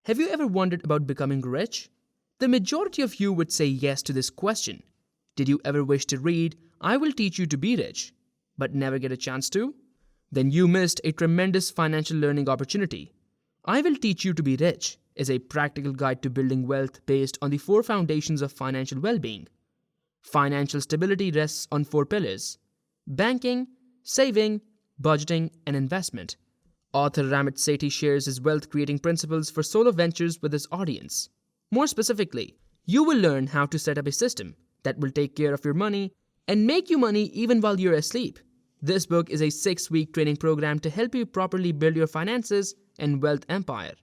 Have you ever wondered about becoming rich? The majority of you would say yes to this question. Did you ever wish to read, "I will teach you to be rich," but never get a chance to? Then you missed a tremendous financial learning opportunity. I Will Teach You to Be Rich is a practical guide to building wealth based on the 4 foundations of financial well-being. Financial stability rests on 4 pillars: banking, saving, budgeting, and investment. Author Ramit Sethi shares his wealth-creating principles for solo ventures with his audience. More specifically, you will learn how to set up a system that will take care of your money and make you money even while you're asleep. This book is a 6-week training program to help you properly build your finances and wealth empire.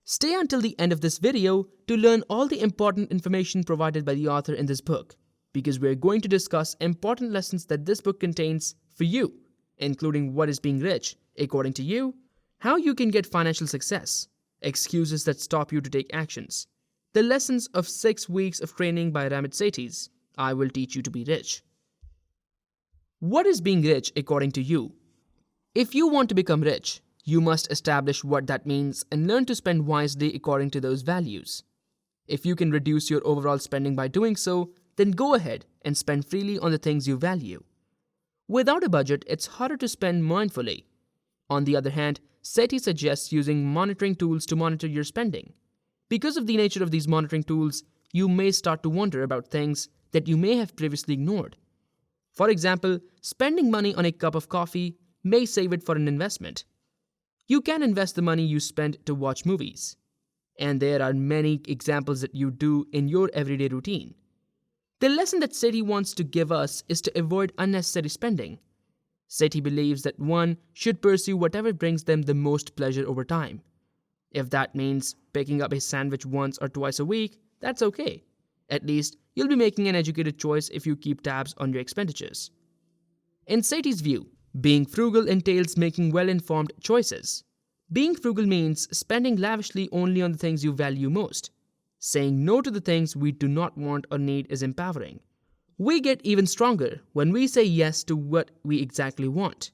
Stay until the end of this video to learn all the important information provided by the author in this book, because we're going to discuss important lessons that this book contains for you, including what is being rich according to you, how you can get financial success, excuses that stop you to take actions, the lessons of 6 weeks of training by Ramit Sethi's I Will Teach You to Be Rich. What is being rich according to you? If you want to become rich, you must establish what that means and learn to spend wisely according to those values. If you can reduce your overall spending by doing so, then go ahead and spend freely on the things you value. Without a budget, it's harder to spend mindfully. On the other hand, Sethi suggests using monitoring tools to monitor your spending. Because of the nature of these monitoring tools, you may start to wonder about things that you may have previously ignored. For example, spending money on a cup of coffee may save it for an investment. You can invest the money you spend to watch movies. And there are many examples that you do in your everyday routine. The lesson that Sethi wants to give us is to avoid unnecessary spending. Sethi believes that one should pursue whatever brings them the most pleasure over time. If that means picking up a sandwich once or twice a week, that's okay. At least, you'll be making an educated choice if you keep tabs on your expenditures. In Sethi's view, being frugal entails making well-informed choices. Being frugal means spending lavishly only on the things you value most. Saying no to the things we do not want or need is empowering. We get even stronger when we say yes to what we exactly want.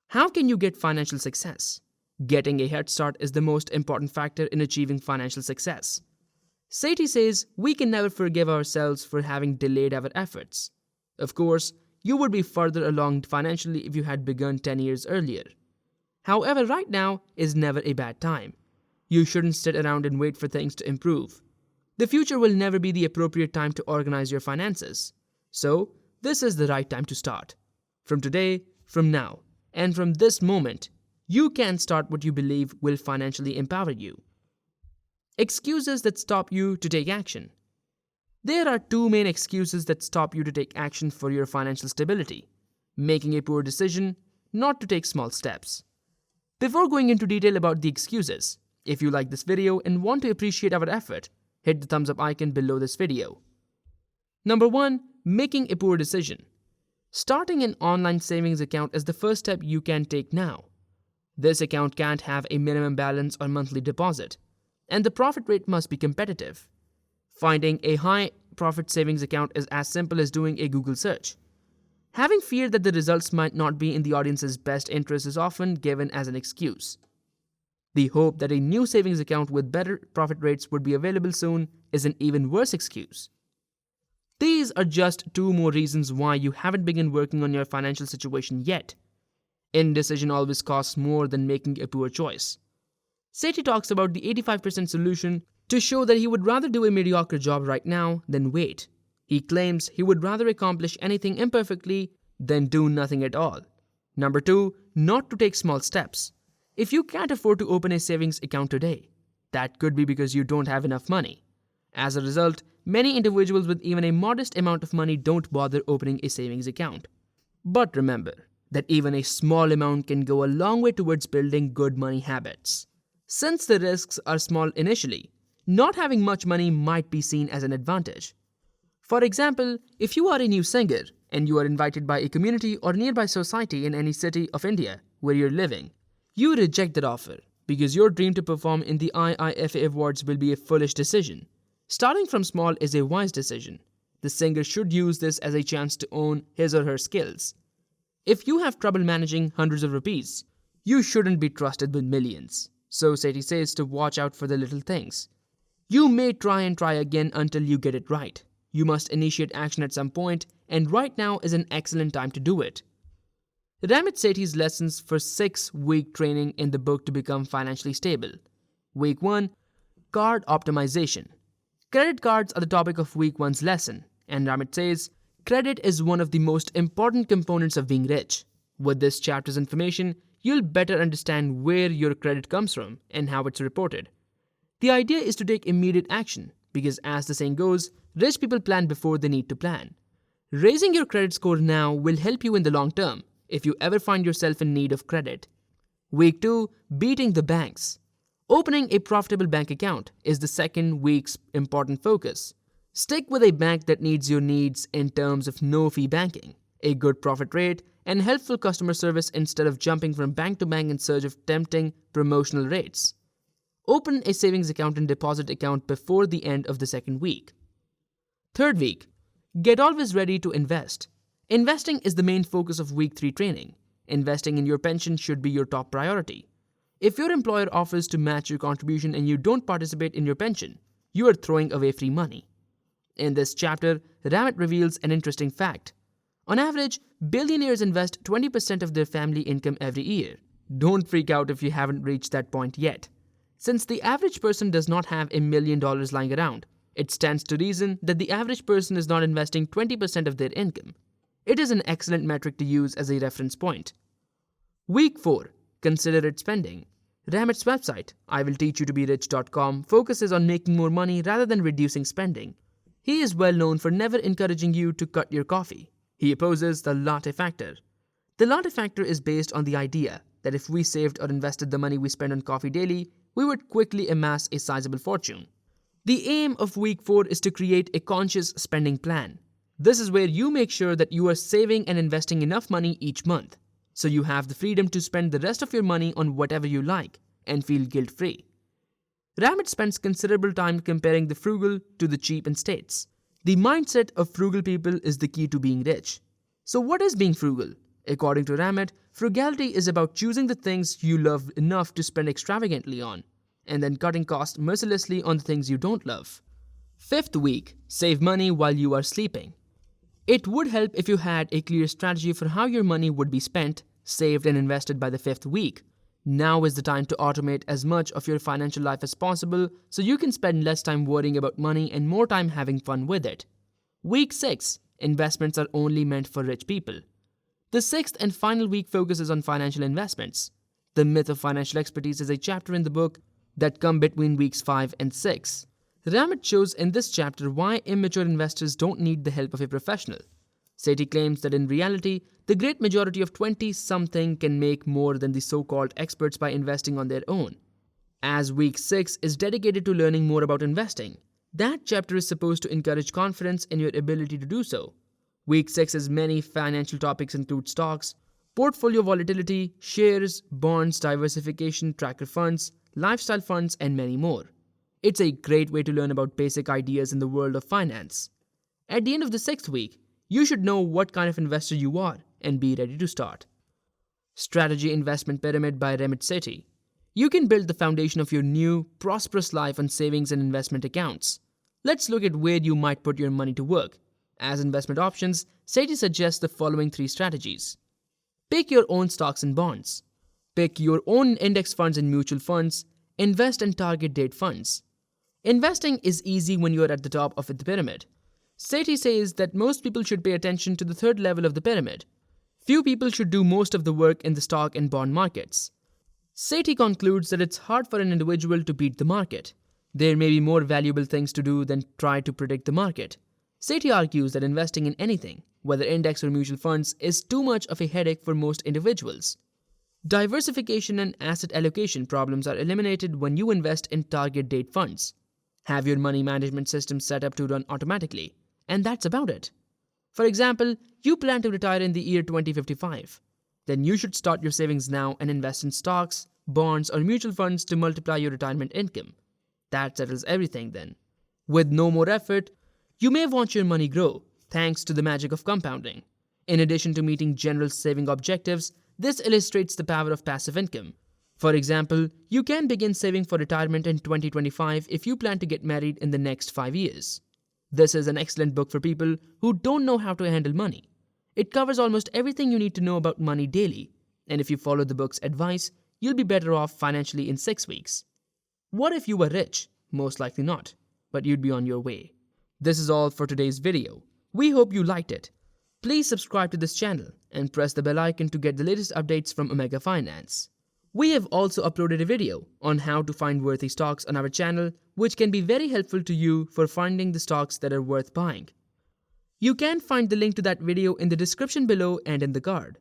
How can you get financial success? Getting a head start is the most important factor in achieving financial success. Sethi says we can never forgive ourselves for having delayed our efforts. Of course, you would be further along financially if you had begun 10 years earlier. However, right now is never a bad time. You shouldn't sit around and wait for things to improve. The future will never be the appropriate time to organize your finances. So, this is the right time to start. From today, from now, and from this moment, you can start what you believe will financially empower you. Excuses that stop you to take action. There are 2 main excuses that stop you to take action for your financial stability: making a poor decision, not to take small steps. Before going into detail about the excuses, if you like this video and want to appreciate our effort, hit the thumbs up icon below this video. Number 1. Making a poor decision. Starting an online savings account is the first step you can take now. This account can't have a minimum balance or monthly deposit, and the profit rate must be competitive. Finding a high profit savings account is as simple as doing a Google search. Having fear that the results might not be in the audience's best interest is often given as an excuse. The hope that a new savings account with better profit rates would be available soon is an even worse excuse. These are just 2 more reasons why you haven't begun working on your financial situation yet. Indecision always costs more than making a poor choice. Sethi talks about the 85% solution to show that he would rather do a mediocre job right now than wait. He claims he would rather accomplish anything imperfectly than do nothing at all. Number 2, not to take small steps. If you can't afford to open a savings account today, that could be because you don't have enough money. As a result, many individuals with even a modest amount of money don't bother opening a savings account. But remember that even a small amount can go a long way towards building good money habits. Since the risks are small initially, not having much money might be seen as an advantage. For example, if you are a new singer and you are invited by a community or nearby society in any city of India where you're living, you reject that offer because your dream to perform in the IIFA Awards will be a foolish decision. Starting from small is a wise decision. The singer should use this as a chance to own his or her skills. If you have trouble managing hundreds of rupees, you shouldn't be trusted with millions. So Sethi says to watch out for the little things. You may try and try again until you get it right. You must initiate action at some point, and right now is an excellent time to do it. Ramit Sethi's lessons for 6-week training in the book to become financially stable. Week 1. Card optimization. Credit cards are the topic of week 1's lesson, and Ramit says, credit is one of the most important components of being rich. With this chapter's information, you'll better understand where your credit comes from and how it's reported. The idea is to take immediate action because, as the saying goes, rich people plan before they need to plan. Raising your credit score now will help you in the long term if you ever find yourself in need of credit. Week 2. Beating the banks. Opening a profitable bank account is the second week's important focus. Stick with a bank that meets your needs in terms of no-fee banking, a good profit rate, and helpful customer service instead of jumping from bank to bank in search of tempting promotional rates. Open a savings account and deposit account before the end of the second week. Third week. Get always ready to invest. Investing is the main focus of week 3 training. Investing in your pension should be your top priority. If your employer offers to match your contribution and you don't participate in your pension, you are throwing away free money. In this chapter, Ramit reveals an interesting fact. On average, billionaires invest 20% of their family income every year. Don't freak out if you haven't reached that point yet. Since the average person does not have $1 million lying around, it stands to reason that the average person is not investing 20% of their income. It is an excellent metric to use as a reference point. Week 4. Considerate spending. Ramit's website, iwillteachyoutoberich.com, focuses on making more money rather than reducing spending. He is well known for never encouraging you to cut your coffee. He opposes the latte factor. The latte factor is based on the idea that if we saved or invested the money we spend on coffee daily, we would quickly amass a sizable fortune. The aim of week 4 is to create a conscious spending plan. This is where you make sure that you are saving and investing enough money each month, so you have the freedom to spend the rest of your money on whatever you like and feel guilt-free. Ramit spends considerable time comparing the frugal to the cheap and states. The mindset of frugal people is the key to being rich. So what is being frugal? According to Ramit, frugality is about choosing the things you love enough to spend extravagantly on, and then cutting costs mercilessly on the things you don't love. Fifth week, save money while you are sleeping. It would help if you had a clear strategy for how your money would be spent, saved and invested by the 5th week. Now is the time to automate as much of your financial life as possible so you can spend less time worrying about money and more time having fun with it. Week 6. Investments are only meant for rich people. The 6th and final week focuses on financial investments. The myth of financial expertise is a chapter in the book that come between weeks 5 and 6. Ramit shows in this chapter why immature investors don't need the help of a professional. Sethi claims that in reality, the great majority of 20-something can make more than the so-called experts by investing on their own. As week 6 is dedicated to learning more about investing, that chapter is supposed to encourage confidence in your ability to do so. Week 6's many financial topics include stocks, portfolio volatility, shares, bonds, diversification, tracker funds, lifestyle funds, and many more. It's a great way to learn about basic ideas in the world of finance. At the end of the 6th week, you should know what kind of investor you are and be ready to start. Strategy Investment Pyramid by Ramit Sethi. You can build the foundation of your new, prosperous life on savings and investment accounts. Let's look at where you might put your money to work. As investment options, Sethi suggests the following 3 strategies. Pick your own stocks and bonds. Pick your own index funds and mutual funds. Invest in target date funds. Investing is easy when you are at the top of the pyramid. Sethi says that most people should pay attention to the 3rd level of the pyramid. Few people should do most of the work in the stock and bond markets. Sethi concludes that it's hard for an individual to beat the market. There may be more valuable things to do than try to predict the market. Sethi argues that investing in anything, whether index or mutual funds, is too much of a headache for most individuals. Diversification and asset allocation problems are eliminated when you invest in target date funds. Have your money management system set up to run automatically, and that's about it. For example, you plan to retire in the year 2055. Then you should start your savings now and invest in stocks, bonds, or mutual funds to multiply your retirement income. That settles everything then. With no more effort, you may watch your money grow thanks to the magic of compounding. In addition to meeting general saving objectives, this illustrates the power of passive income. For example, you can begin saving for retirement in 2025 if you plan to get married in the next 5 years. This is an excellent book for people who don't know how to handle money. It covers almost everything you need to know about money daily, and if you follow the book's advice, you'll be better off financially in 6 weeks. What if you were rich? Most likely not, but you'd be on your way. This is all for today's video. We hope you liked it. Please subscribe to this channel and press the bell icon to get the latest updates from Omega Finance. We have also uploaded a video on how to find worthy stocks on our channel, which can be very helpful to you for finding the stocks that are worth buying. You can find the link to that video in the description below and in the card.